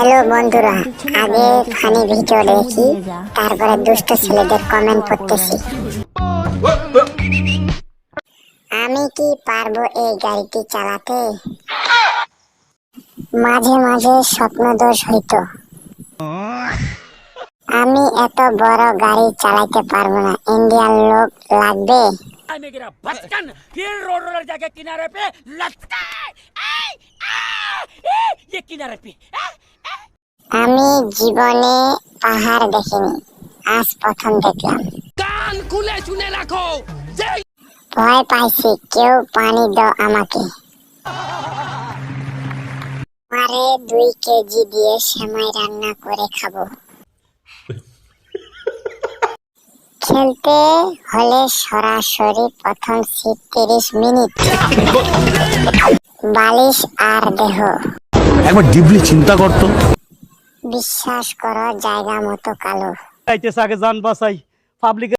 Hello বন্ধুরা, আগে funny video দেখি, তারপরে দুষ্ট ছেলেদের কমেন্ট পড়তেছি। আমি কি পারবো এই গাড়িটি চালাতে? মাঝে মাঝে স্বপ্নদোষ হইতো। আমি এত বড় গাড়ি চালাতে পারবো না, ইন্ডিয়ান লোক লাগবে। मेरा बचपन फिर रोड रोलर जाके किनारे पे लटका ये किनारे पे আমি জীবনে পাহাড় দেখিনি, আজ প্রথম দেখলাম। कान खुले सुने रखो ভয় পাইছি, কেউ পানি দাও আমাকে। আমারে 2 কেজি দিয়ে সেমাই রান্না করে খাবো। খেলতে হলে সরাসরি প্রথম সিট 30 মিনিট, বালিশ আর দেহ। একবার ডিপলি চিন্তা করতো। বিশ্বাস করো, জায়গা মতো কালো। আগে যান বাঁচাই পাবলিক